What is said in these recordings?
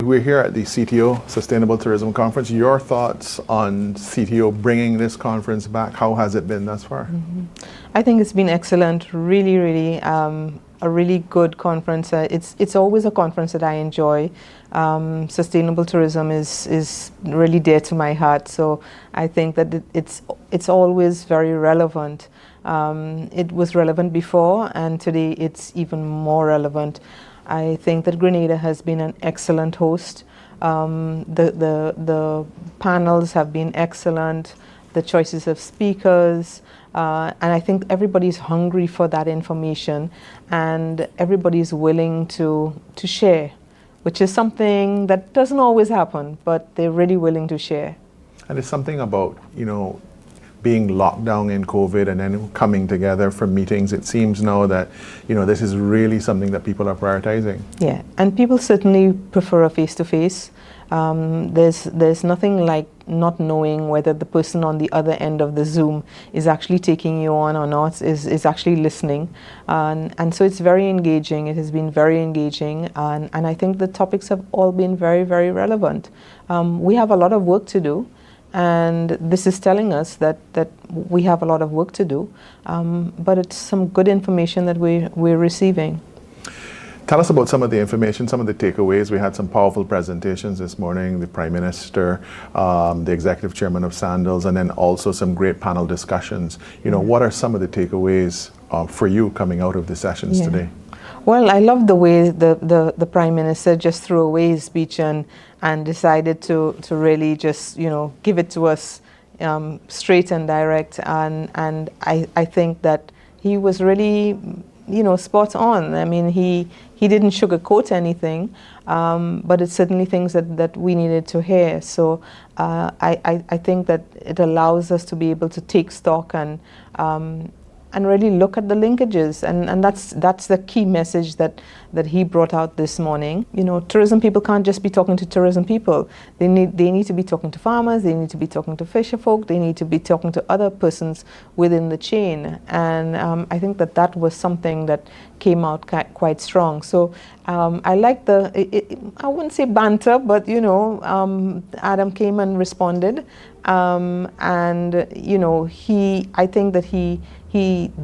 we're here at the CTO Sustainable Tourism Conference. Your thoughts on CTO bringing this conference back? How has it been thus far? I think it's been excellent. Really, a really good conference. It's always a conference that I enjoy. Sustainable tourism is really dear to my heart, so I think that it's always very relevant. It was relevant before, and today it's even more relevant. I think that Grenada has been an excellent host. The panels have been excellent, the choices of speakers, and I think everybody's hungry for that information, and everybody's willing to share, which is something that doesn't always happen, but they're really willing to share. And it's something about, being locked down in COVID and then coming together for meetings. It seems now that, this is really something that people are prioritizing. Yeah, and people certainly prefer a face-to-face. There's nothing like not knowing whether the person on the other end of the Zoom is actually taking you on or not, is actually listening. And so it's very engaging. It has been very engaging. And I think the topics have all been very, very relevant. We have a lot of work to do. And this is telling us that we have a lot of work to do, but it's some good information that we're receiving. Tell us about some of the information, some of the takeaways. We had some powerful presentations this morning, the Prime Minister, the Executive Chairman of Sandals, and then also some great panel discussions. What are some of the takeaways for you coming out of the sessions today? Well, I love the way the Prime Minister just threw away his speech and decided to really just, give it to us straight and direct. And I think that he was really, spot on. I mean, he didn't sugarcoat anything, but it's certainly things that we needed to hear. So I think that it allows us to be able to take stock and really look at the linkages, and that's the key message that he brought out this morning. Tourism people can't just be talking to tourism people. They need to be talking to farmers, they need to be talking to fisher folk, they need to be talking to other persons within the chain. And I think that was something that came out quite strong. So I like I wouldn't say banter, but Adam came and responded, and I think that he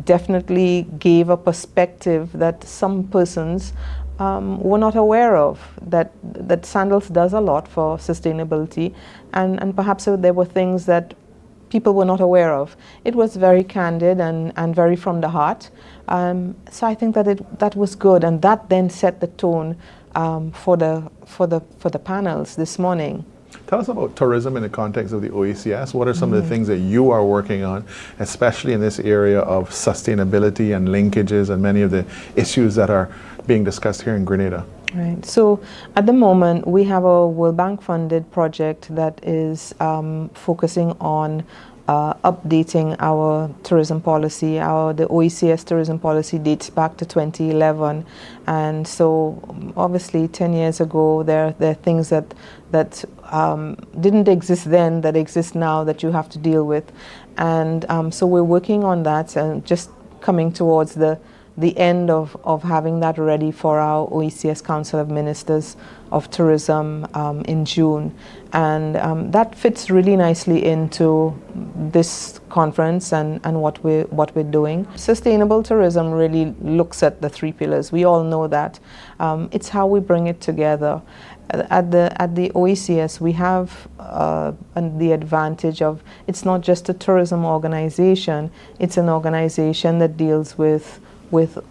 definitely gave a perspective that some persons were not aware of, that Sandals does a lot for sustainability, and perhaps there were things that people were not aware of. It was very candid and very from the heart. So I think that was good, and that then set the tone for the panels this morning. Tell us about tourism in the context of the OECS. What are some of the things that you are working on, especially in this area of sustainability and linkages and many of the issues that are being discussed here in Grenada? Right. So at the moment, we have a World Bank funded project that is focusing on updating our tourism policy. The OECS tourism policy dates back to 2011, and so obviously 10 years ago there are things that didn't exist then that exist now that you have to deal with, and so we're working on that and just coming towards the end of having that ready for our OECS Council of Ministers of Tourism in June. And that fits really nicely into this conference and what we're doing. Sustainable tourism really looks at the three pillars. We all know that. It's how we bring it together. At the OECS, we have the advantage of it's not just a tourism organization, it's an organization that deals with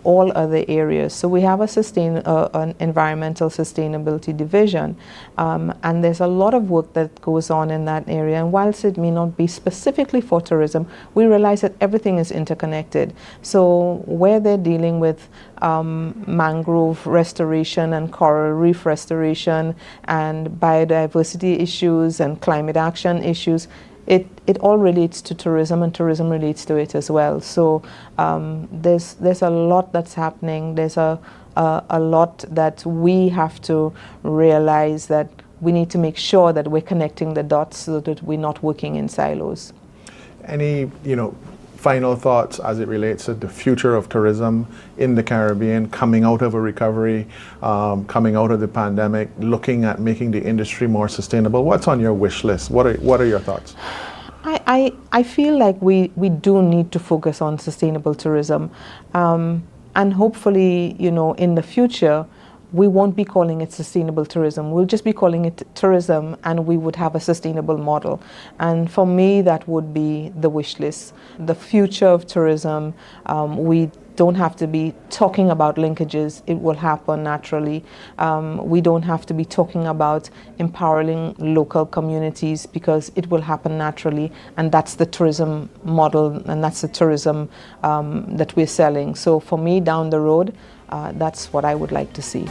all other areas. So we have an environmental sustainability division, and there's a lot of work that goes on in that area. And whilst it may not be specifically for tourism, we realize that everything is interconnected. So where they're dealing with mangrove restoration and coral reef restoration and biodiversity issues and climate action issues, it all relates to tourism, and tourism relates to it as well. So there's a lot that's happening. There's a lot that we have to realize that we need to make sure that we're connecting the dots so that we're not working in silos. Any, final thoughts as it relates to the future of tourism in the Caribbean, coming out of a recovery, coming out of the pandemic, looking at making the industry more sustainable? What's on your wish list? What are your thoughts? I feel like we do need to focus on sustainable tourism. And hopefully, in the future, we won't be calling it sustainable tourism. We'll just be calling it tourism, and we would have a sustainable model. And for me, that would be the wish list. The future of tourism, we don't have to be talking about linkages. It will happen naturally. We don't have to be talking about empowering local communities, because it will happen naturally. And that's the tourism model, and that's the tourism that we're selling. So for me, down the road, that's what I would like to see.